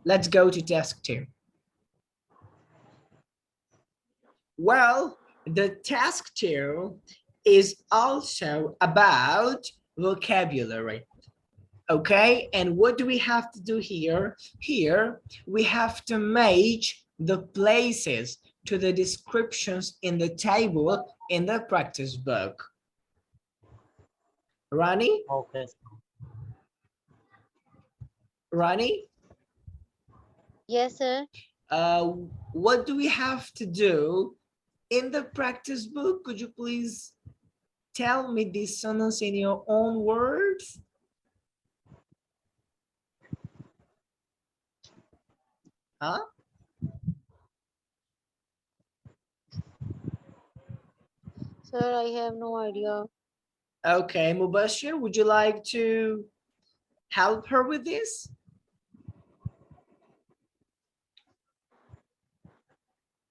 Let's go to task 2. Well, the task 2 is also about vocabulary. Okay, and what do we have to do here? Here, we have to match the places to the descriptions in the table in the practice book. Rani? Okay. Rani? Yes, sir. What do we have to do in the practice book? Could you please tell me this sentence in your own words? Huh? Sir, I have no idea. Okay, Mubashir, would you like to help her with this?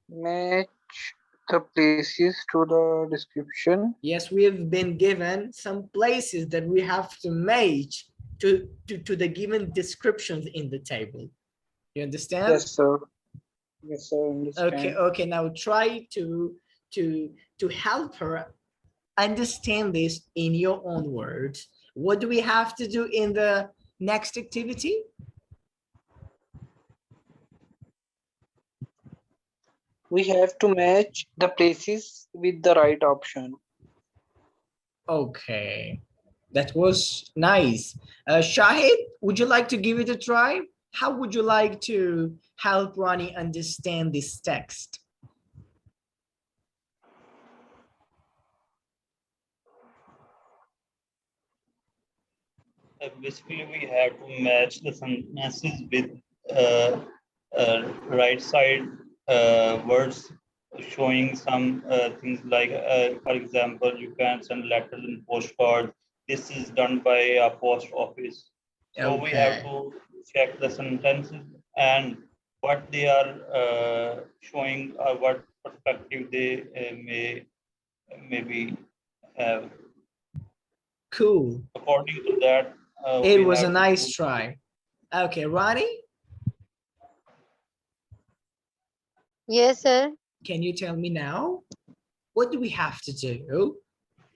Match the places to the description. Yes, we have been given some places that we have to match to the given descriptions in the table. You understand? Yes, sir. Yes, sir. Understand. Okay, now try to help her understand this in your own words. What do we have to do in the next activity? We have to match the places with the right option. Okay, that was nice. Shahid, would you like to give it a try? How would you like to help Ronnie understand this text? Basically, we have to match the sentences with right side words showing some things like, for example, you can send letters and postcards. This is done by a post office. So we have to check the sentences and what they are showing, or what perspective they maybe have. Cool. According to that, it was a nice try. Okay, Ronnie, Yes, sir. can you tell me now, what do we have to do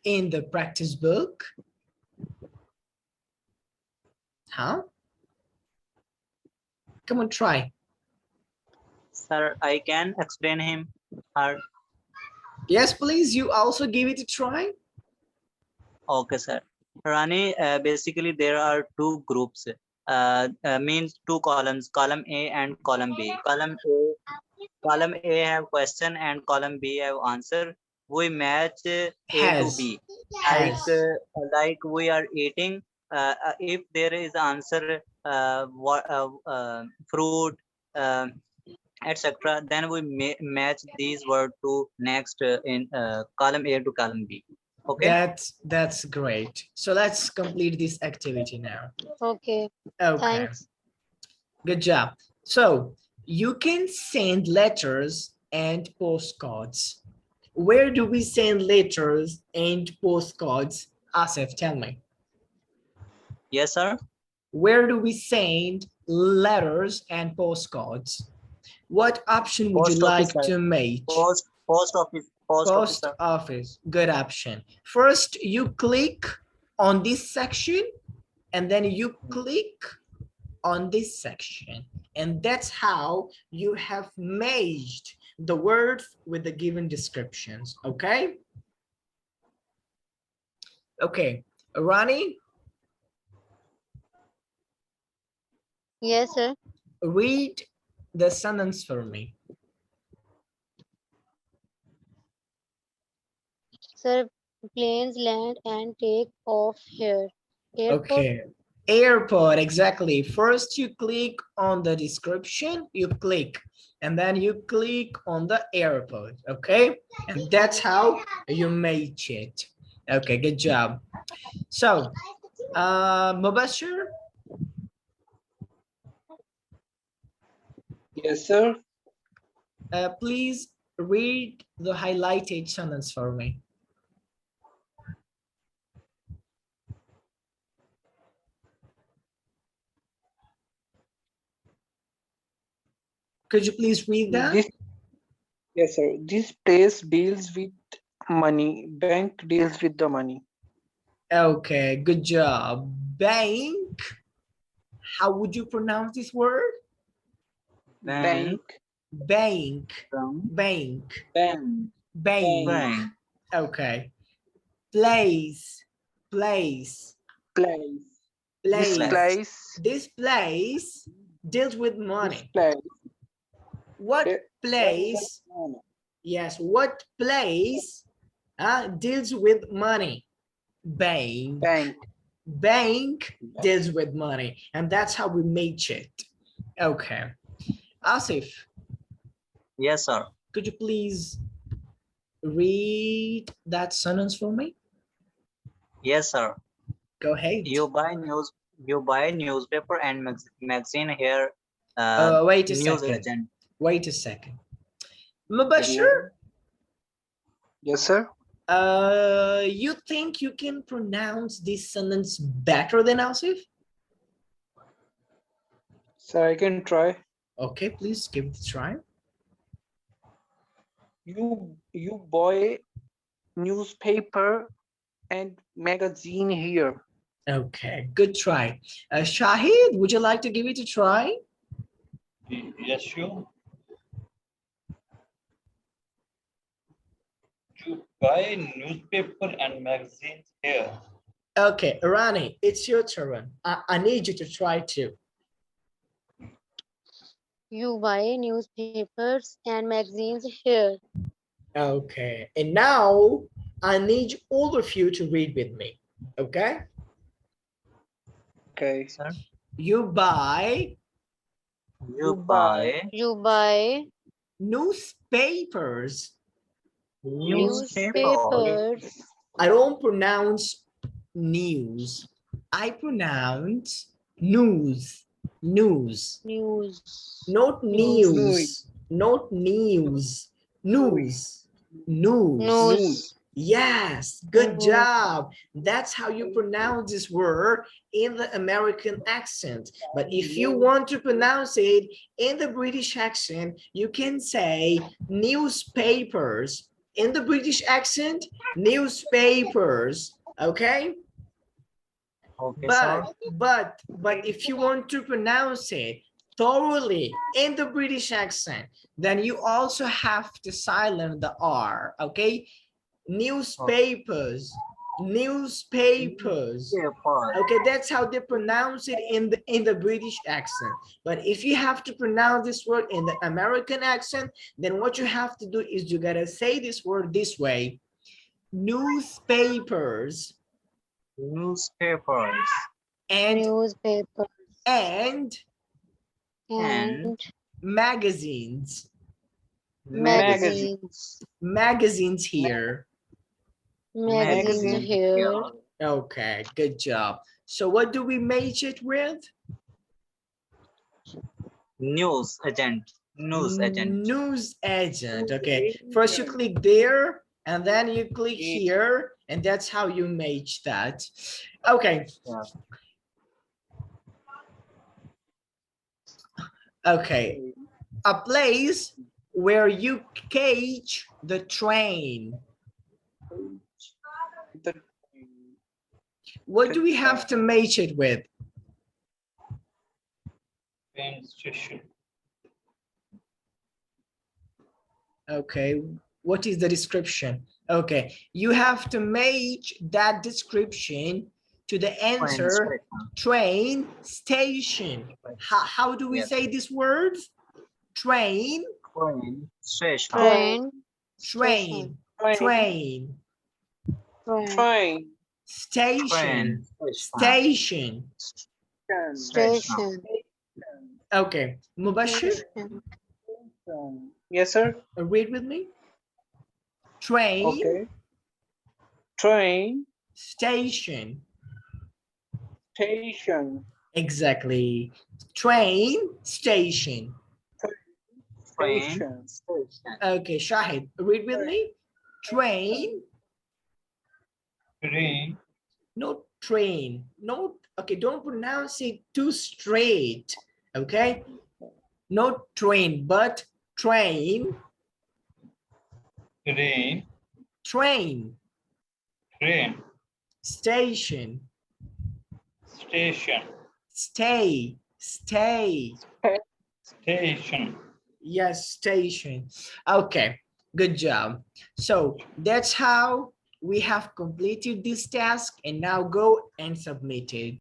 in the practice book? Huh? Come on, try. Sir, I can explain him. Or Yes, please. You also give it a try. okay, sir. Rani, basically there are two groups. Means two columns, column A and column B. Column A have question and column B have answer. We match A to B. Like we are eating. If there is answer, fruit, etc., then we match these words to next in column A to column B. Okay. That's great. So let's complete this activity now. Okay. Okay. Thanks. Good job. So you can send letters and postcards. Where do we send letters and postcards? Asif, tell me. Yes, sir. Where do we send letters and postcards? What option would you like to make? Post office. Post office. Good option. First, you click on this section, and then you click on this section. And that's how you have matched the words with the given descriptions. Okay? Okay. Rani? Yes, sir. Read the sentence for me. Sir, planes land and take off here. Airport. Okay. Airport, exactly. First, you click on the description, you click, and then you click on the airport, okay? And that's how you match it. Okay, good job. So, Mubashir? Yes, sir. Please read the highlighted sentence for me. Could you please read that? This, yes, sir. This place deals with money. Bank deals with the money. Okay, good job. Bank. How would you pronounce this word? Bank, Bank. Bank. Bank. Bank. Bank. Bank. Okay. Place. Place. place. This Place. place, This place deals with this money. place. What de- place? money. Yes, what place deals with money? Bank. Bank. Bank deals with money, and that's how we match it. Okay. Asif, Yes, sir. could you please read that sentence for me? Yes, sir. Go ahead. You buy newspaper and magazine here. Wait a News second. agent. Wait a second. Mubashir, Yes, sir. you think you can pronounce this sentence better than Asif? So I can try. Okay, please give it a try. You buy newspaper and magazine here. Okay, good try. Shahid, would you like to give it a try? Yes, sure. You buy newspaper and magazines here. Okay, Rani, it's your turn. I need you to try too. You buy newspapers and magazines here. Okay, and now I need all of you to read with me. Okay, Okay. Sir. you buy You buy You buy newspapers. newspapers. I don't pronounce news. I pronounce news. News. News. Not news. Not news. News. News. News. Yes, good News. job. That's how you pronounce this word in the American accent. But if you want to pronounce it in the British accent, you can say newspapers. In the British accent, newspapers. Okay? Okay, sir. But if you want to pronounce it thoroughly in the British accent, then you also have to silence the R, okay? Newspapers, newspapers. Paper. Okay, that's how they pronounce it in the British accent. But if you have to pronounce this word in the American accent, then what you have to do is you gotta say this word this way: newspapers. Newspapers. And Newspapers and and magazines. magazines. Magazines here. Magazines here. Okay, good job. So what do we match it with? News agent. News agent. News agent. Okay, first you click there and then you click here, and that's how you match that. Okay. Yeah. Okay, a place where you catch the train. What do we have to match it with? Train station. Okay, what is the description? Okay, you have to match that description to the answer train station. How do we say these words? Train, Train station. Train. train, train, Train. station, Train. station. Station. Okay, Mubashir, Station. Yes, sir. read with me. Train, Okay. Train station. station. Exactly. Train station. Train station. Okay, Shahid, read with me. Train, Train. not train, not, okay, don't pronounce it too straight, okay? Not train, but train, Train. train, Train. station, Station. stay, stay. Station. Yes, station. Okay, good job. So that's how we have completed this task, and now go and submit it.